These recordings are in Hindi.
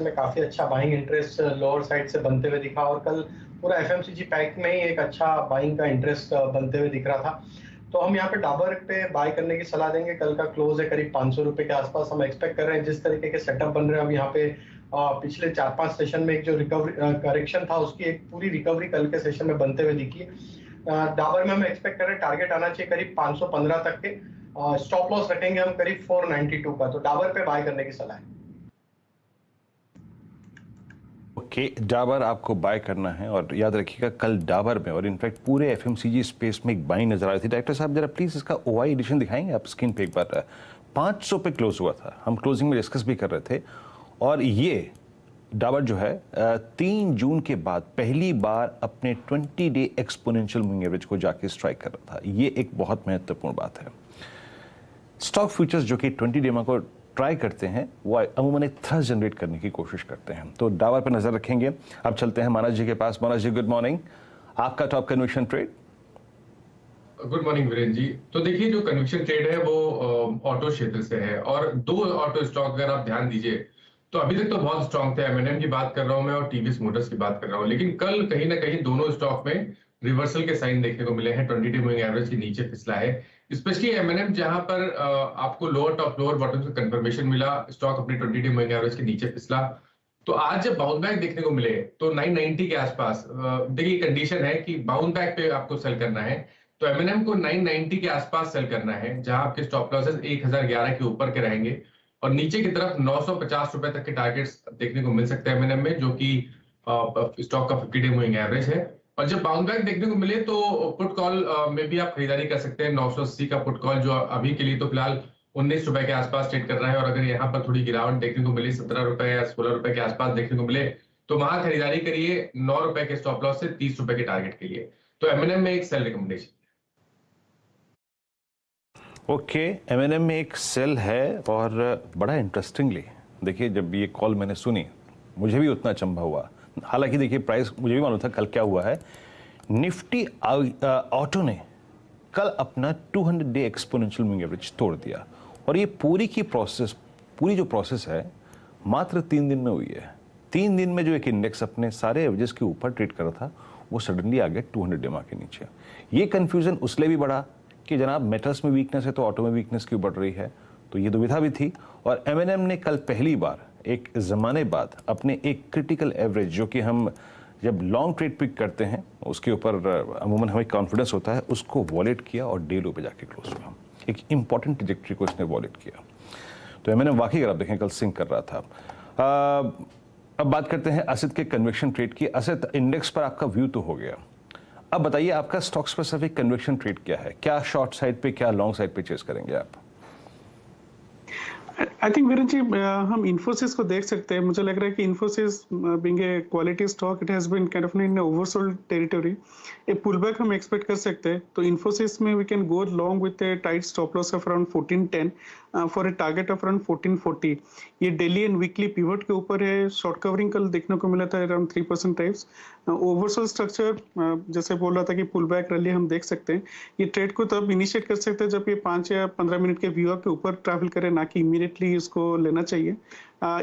में काफ़ी अच्छा बाइंग इंटरेस्ट लोअर साइड से बनते हुए दिखा और कल पूरा एफएमसीजी पैक में ही एक अच्छा बाइंग का इंटरेस्ट बनते हुए दिख रहा था। तो हम यहाँ पे डाबर पे बाय करने की सलाह देंगे। कल का क्लोज है करीब 500 रुपए के आसपास। हम एक्सपेक्ट कर रहे हैं जिस तरीके के सेटअप बन रहे हैं अब यहाँ पे पिछले 4-5 सेशन में एक जो रिकवरी करेक्शन था उसकी एक पूरी रिकवरी कल के सेशन में बनते हुए दिखी। डाबर में हम एक्सपेक्ट कर रहे हैं टारगेट आना चाहिए करीब 515 तक के। स्टॉप लॉस रखेंगे हम करीब 492 का। तो डाबर पे बाय करने की सलाह है। ओके, डाबर आपको बाय करना है और याद रखिएगा कल डाबर में और इनफैक्ट पूरे एफएमसीजी स्पेस में एक बाइंग नजर आ रही थी। डायरेक्टर साहब जरा प्लीज इसका ओआई एडिशन दिखाएंगे आप स्क्रीन पे एक बार। 500 पे क्लोज हुआ था, हम क्लोजिंग में डिस्कस भी कर रहे थे और ये डाबर जो है 3 जून के बाद पहली बार अपने 20 डे एक्सपोनेंशियल मूविंग एवरेज को जाके स्ट्राइक कर रहा था। ये एक बहुत महत्वपूर्ण बात है। स्टॉक फ्यूचर्स जो कि 20 डे को ट्राई करते हैं वो अमूमन एक थ्रस्ट जनरेट करने की कोशिश करते हैं। तो डाबर पर नजर रखेंगे। अब चलते हैं मानस जी के पास। मानस जी गुड मॉर्निंग, आपका top conviction trade. Good morning Virendra ji. तो देखिए जो कन्विक्शन ट्रेड है वो ऑटो क्षेत्र से है और 2 ऑटो स्टॉक अगर आप ध्यान दीजिए तो अभी तक तो बहुत स्ट्रांग थे। एमएनएम की बात कर रहा हूं मैं और टीवीएस मोटर्स की बात कर रहा हूं, लेकिन कल कहीं ना कहीं दोनों स्टॉक में रिवर्सल के साइन देखने को मिले हैं। 20 डे मूविंग एवरेज के नीचे फिसला है, स्पेशली एमएनएम जहां पर आपको लोअर टॉप लोअर बॉटम से कंफर्मेशन मिला, स्टॉक अपने 20 डे मूविंग एवरेज के नीचे फिसला। तो आज जब बाउंस बैक देखने को मिले तो 990 के आसपास, देखिए कंडीशन है कि बाउंस बैक पे आपको सेल करना है तो एमएनएम को 990 के आसपास सेल करना है, जहां आपके स्टॉप लॉसेस 1011 के ऊपर के रहेंगे और नीचे की तरफ 950 रुपए तक के टारगेट्स देखने को मिल सकते हैं एमएनएम में, जो कि स्टॉक का 50 डे मूविंग एवरेज है। और जब बाउंस बैक देखने को मिले तो पुट कॉल में भी आप खरीदारी कर सकते हैं। 980 का पुट कॉल जो अभी के लिए तो फिलहाल 19 रुपए के आसपास ट्रेड कर रहा है और अगर यहाँ पर थोड़ी गिरावट देखने को मिली 17 रुपए या 16 रुपए के आसपास देखने को मिले तो वहां खरीदारी करिए 9 रुपए के स्टॉप लॉस से 30 रुपए के टारगेट के लिए। तो एमएनएम में एक सेल रिकमेंडेशन। ओके, एमएनएम में एक सेल है और बड़ा इंटरेस्टिंगली देखिए जब ये कॉल मैंने सुनी मुझे भी उतना अचंभा हुआ। हालांकि देखिए प्राइस मुझे भी मालूम था कल क्या हुआ है। निफ्टी ऑटो ने कल अपना 200 डे एक्सपोनेंशियल मूविंग एवरेज तोड़ दिया और ये पूरी जो प्रोसेस है मात्र 3 दिन में हुई है। 3 दिन में जो एक इंडेक्स अपने सारे एवरेज के ऊपर ट्रेड कर रहा था वो सडनली आ गया 200 डे के नीचे। ये कंफ्यूजन उसलिए भी बढ़ा कि जनाब मेटल्स में वीकनेस है तो ऑटो में वीकनेस क्यों बढ़ रही है, तो ये दुविधा भी थी। और एमएनएम ने कल पहली बार एक जमाने बाद अपने एक क्रिटिकल एवरेज जो कि हम जब लॉन्ग ट्रेड पिक करते हैं उसके ऊपर अमूमन हमें कॉन्फिडेंस होता है, उसको वॉलेट किया और डे लो पे जाके क्लोज हुआ। एक इंपॉर्टेंट ट्रैजेक्टरी को इसने वॉलेट किया। तो एमएनएम वाकई अगर आप देखें कल सिंक कर रहा था। अब बात करते हैं असद के कन्विक्शन ट्रेड की। असद इंडेक्स पर आपका व्यू तो हो गया, अब बताइए आपका स्टॉक स्पेसिफिक कन्विक्शन ट्रेड क्या है? क्या शॉर्ट साइड पे क्या लॉन्ग साइड पे चेस करेंगे आप? आई थिंक वीरेंद्र जी हम इन्फोसिस को देख सकते हैं। मुझे लग रहा है कि Infosys being a quality stock it has been kind of in oversold territory. A pull back हम एक्सपेक्ट कर सकते हैं। तो इन्फोसिस में we can go long with a tight stop loss of around 1410 for a target of around 1440। ये डेली एंड वीकली पिवट के ऊपर है। शॉर्ट कवरिंग कल देखने को मिला था अराउंड 3% टाइप्स। ओवरसोल्ड स्ट्रक्चर जैसे बोल रहा था कि पुल बैक रैली हम देख सकते हैं। ये ट्रेड को तब इनिशिएट कर सकते हैं जब ये 5 या 15 मिनट के व्यू के ऊपर ट्रैवल करे, ना कि इमीडिएटली इसको लेना चाहिए।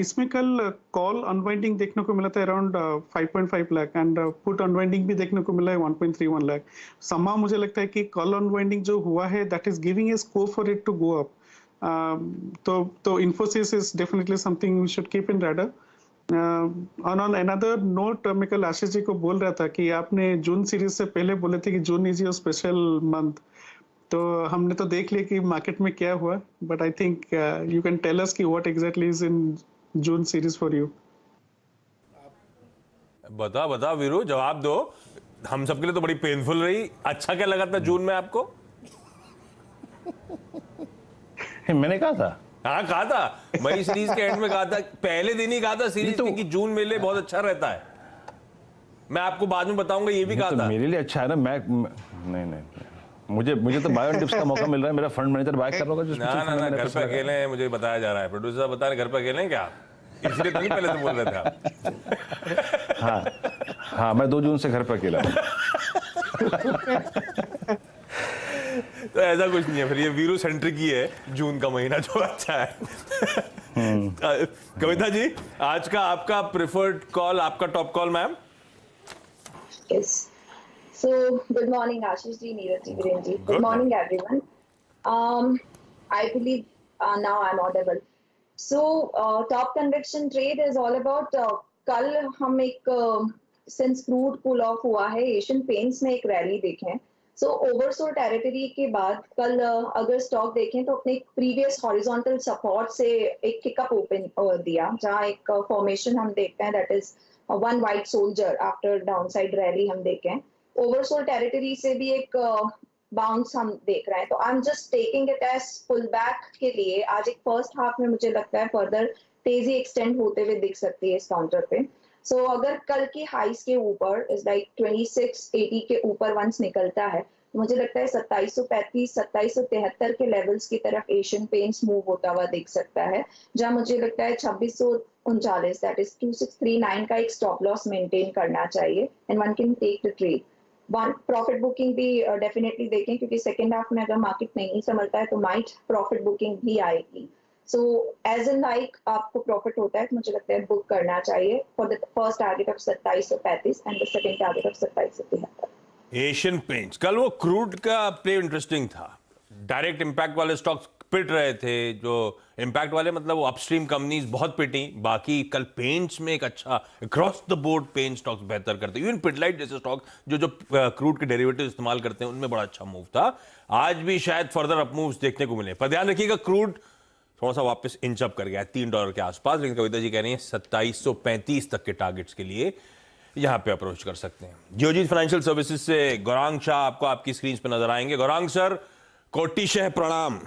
इसमें कल कॉल अनवाइंडिंग देखने को मिला था around 5.5 lakh and put unwinding भी देखने को मिला है 1.31 लाख। समा मुझे लगता है कि कॉल अनवाइंडिंग जो हुआ है that is giving a scope for it to go up. तो Infosys is definitely something we should keep in radar. On another note मैं कल आशीष जी को बोल रहा था कि आपने जून सीरीज से पहले बोले थे कि June is your special month. तो हमने तो देख लिया कि मार्केट में क्या हुआ, but I think you can tell us कि what exactly is in June series for you. बता वीरू, जवाब दो। हम सबके लिए तो बड़ी पेनफुल रही। अच्छा क्या लगा था जून में आपको? मैंने कहा था, हाँ कहा था, मई सीरीज के एंड में कहा था, पहले दिन ही कहा था सीरीज तो, कि जून मेरे लिए बहुत अच्छा रहता है। मैं आपको बाद में बताऊंगा ये भी कहा तो था। मेरे लिए अच्छा है ना। मैं नहीं मुझे तो बायो टिप्स का मौका मिल रहा है। मेरा फंड मैनेजर बाय कर रहा होगा। ना घर पे अकेले हैं, मुझे बताया जा रहा है। प्रोड्यूसर साहब बता रहे घर पे अकेले हैं क्या? इसलिए तो नहीं पहले तो बोल रहे थे आप। हाँ मैं 2 जून से घर पे अकेला हूँ। तो ऐसा कुछ नहीं है, फिर ये वीरू सेंट्रिक ही है जून का महीना जो अच्छा है। कविता जी, आज का आपका प्रिफर्ड कॉल, आपका top call ma'am. Yes. So, good morning, Ashish ji, Neeraj ji, Viren ji. Good morning, everyone. I believe now I'm audible. So, top conviction trade is all about कल हम एक since crude pull off हुआ है, एशियन पेंट्स में एक रैली देखें. सो ओवरसोल्ड टेरिटरी के बाद कल अगर स्टॉक देखें तो अपने प्रीवियस हॉरिजॉन्टल सपोर्ट से एक किकअप ओपन दिया, जहां एक फॉर्मेशन हम देखते हैं, that is one white soldier after downside rally हम देखें. ओवरसोल्ड टेरिटरी से भी एक बाउंस हम देख रहे हैं. तो I am just taking it as pull back के लिए. आज एक फर्स्ट हाफ में मुझे लगता है फर्दर तेजी एक्सटेंड होते हुए दिख सकती है इस काउंटर पे. सो अगर कल की हाइस के ऊपर इज लाइक 2680 के ऊपर वंस निकलता है तो मुझे लगता है 2735 2773 के लेवल्स की तरफ एशियन पेंट्स मूव होता हुआ दिख सकता है, जहां मुझे लगता है 2639 दैट इज 2639 का एक स्टॉप लॉस मेंटेन करना चाहिए and one can take the trade. One profit booking भी डेफिनेटली देखें, क्योंकि सेकेंड हाफ में अगर मार्केट नहीं संभलता है तो माइट प्रॉफिट बुकिंग भी आएगी. सो एज इन लाइक आपको प्रॉफिट होता है तो मुझे लगता है बुक करना चाहिए for the first target of 2735 and the second target of 2773. Asian paints, कल वो क्रूड का प्ले इंटरेस्टिंग था. डायरेक्ट इंपैक्ट वाले स्टॉक्स पिट रहे थे, जो इंपैक्ट वाले मतलब वो अपस्ट्रीम कंपनीज बहुत पिटी. बाकी कल पेंट्स में एक अच्छा across the board paint stocks बेहतर करते. इवन पिडलाइट जैसे स्टॉक जो क्रूड के डेरिवेटिव इस्तेमाल करते हैं उनमें बड़ा अच्छा मूव था. आज भी शायद फर्दर अप मूव्स देखने को मिले, पर ध्यान रखिएगा क्रूड थोड़ा सा वापस इंच अप कर गया $3 के आसपास. लेकिन कविता जी कह रही हैं 2735 तक के टारगेट्स के लिए यहां पे अप्रोच कर सकते हैं. जियोजीत फाइनेंशियल सर्विसेज से गौरांग शाह आपको आपकी स्क्रीन पे नजर आएंगे. गौरांग सर, कोटिशह प्रणाम.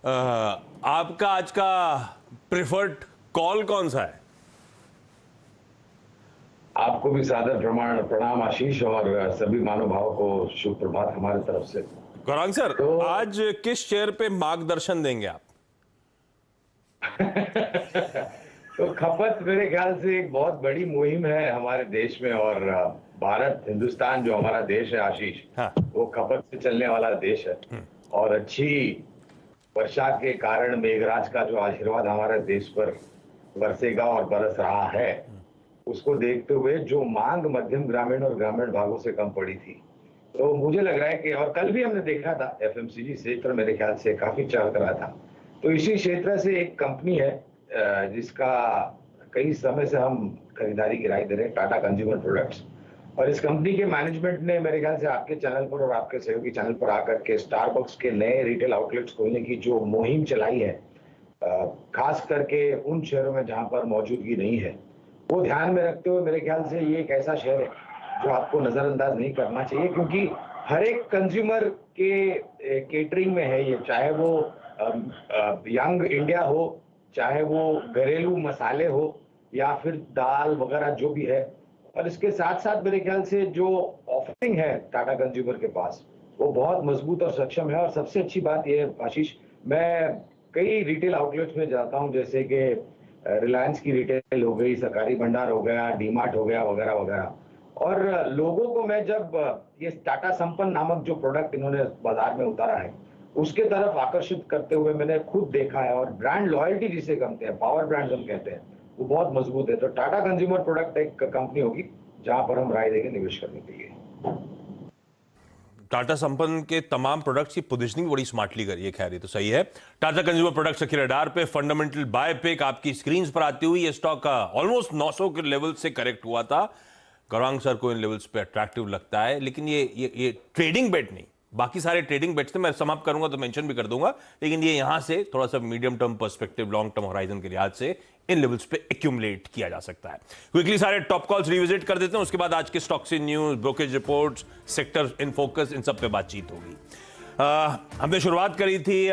आपका आज का प्रिफर्ड कॉल कौन सा है? आपको भी सादर प्रणाम आशीष, और सभी महानुभावों को शुभ प्रभात हमारे तरफ से. गौरांग सर, आज किस शेयर पे मार्गदर्शन देंगे आप? तो खपत मेरे ख्याल से एक बहुत बड़ी मुहिम है हमारे देश में, और भारत हिंदुस्तान जो हमारा देश है आशीष, हाँ. वो खपत से चलने वाला देश है. और अच्छी वर्षा के कारण मेघराज का जो आशीर्वाद हमारे देश पर बरसेगा और बरस रहा है, उसको देखते हुए जो मांग मध्यम ग्रामीण और ग्रामीण भागों से कम पड़ी थी, तो मुझे लग रहा है कि, और कल भी हमने देखा था एफएमसीजी क्षेत्र मेरे ख्याल से काफी चल रहा था. तो इसी क्षेत्र से एक कंपनी है जिसका कई समय से हम खरीदारी की राय दे रहे हैं, टाटा कंज्यूमर प्रोडक्ट्स. और इस कंपनी के मैनेजमेंट ने मेरे ख्याल से आपके चैनल पर और आपके सहयोगी चैनल पर आकर के स्टारबक्स के नए रिटेल आउटलेट्स खोलने की जो मुहिम चलाई है, खास करके उन शहरों में जहां पर मौजूदगी नहीं है, वो ध्यान में रखते हुए मेरे ख्याल से ये एक ऐसा शहर है जो आपको नजरअंदाज नहीं करना चाहिए. क्योंकि हर एक कंज्यूमर के केटरिंग में है ये, चाहे वो यंग इंडिया हो, चाहे वो घरेलू मसाले हो, या फिर दाल वगैरह जो भी है. और इसके साथ साथ मेरे ख्याल से जो ऑफरिंग है टाटा कंज्यूमर के पास, वो बहुत मजबूत और सक्षम है. और सबसे अच्छी बात यह है आशीष, मैं कई रिटेल आउटलेट्स में जाता हूं, जैसे कि रिलायंस की रिटेल हो गई, सरकारी भंडार हो गया, डीमार्ट हो गया, वगैरह वगैरह. और लोगों को मैं जब ये टाटा संपन्न नामक जो प्रोडक्ट इन्होंने बाजार में उतारा है, उसके तरफ आकर्षित करते हुए मैंने खुद देखा है. और ब्रांड लॉयल्टी जिसे कहते हैं, पावर ब्रांड हम कहते हैं, वो बहुत मजबूत है. तो टाटा कंज्यूमर प्रोडक्ट एक कंपनी होगी जहां पर हम राय देंगे निवेश करने के लिए. टाटा संपन्न के तमाम प्रोडक्ट्स की पोजीशनिंग बड़ी स्मार्टली करी है. खैर ये तो सही है. टाटा कंज्यूमर प्रोडक्ट्स के रडार पे फंडामेंटल बाय पिक आपकी स्क्रीन पर आती हुई. ये स्टॉक ऑलमोस्ट 900 के लेवल से करेक्ट हुआ था. गौरांग सर को इन लेवल्स पे अट्रैक्टिव लगता है, लेकिन ये ट्रेडिंग बेट नहीं. बाकी सारे ट्रेडिंग बेट्स थे, मैं समाप्त करूंगा तो मेंशन भी कर दूंगा, लेकिन ये यहां से थोड़ा सा medium term perspective, long term horizon के लिहाज से इन लेवल्स पे एक्यूमुलेट किया जा सकता है. क्विकली सारे टॉप कॉल्स रिविजिट कर देते हैं, उसके बाद आज के stocks in news, brokerage reports, sector in focus, इन सब पे बातचीत होगी. हमने शुरुआत करी थी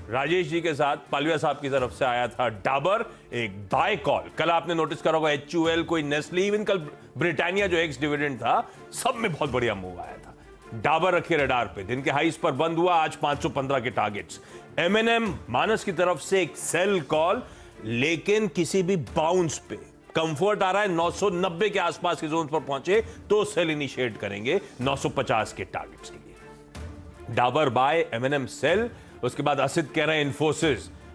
राजेश जी के साथ. पालविया साहब की तरफ से आया था डाबर, एक बाय कॉल. कल आपने नोटिस करा होगा HUL, कोई नेस्ले, इवन कल ब्रिटानिया जो एक्स डिविडेंड था, सब में बहुत बढ़िया मूव आया था. डाबर रखे रडार पे, दिन के हाईस पर बंद हुआ. आज 515 के टारगेट्स. M&M मानस की तरफ से एक सेल कॉल, लेकिन किसी भी बाउंस पे कंफर्ट आ रहा है. 990 के आसपास के जोन पर पहुंचे तो सेल इनिशिएट करेंगे 950 के टारगेट्स के लिए. Dabur buy, M&M sell. उसके बाद असित कह रहे हैं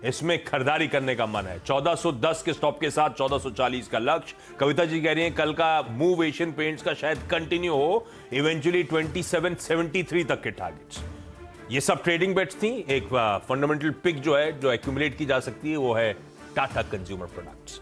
इसमें खरीदारी करने का मन है। 1410 के स्टॉप के साथ 1440 का लक्ष्य। कविता जी कह रही हैं कल का मूव एशियन पेंट्स का शायद कंटिन्यू हो, इवेंचुअली 2773 तक के टारगेट्स। ये सब ट्रेडिंग बेट्स थी। एक फंडामेंटल पिक जो है जो एक्यूमुलेट की जा सकती है वो है टाटा कंज्यूमर प्रोडक्ट्स।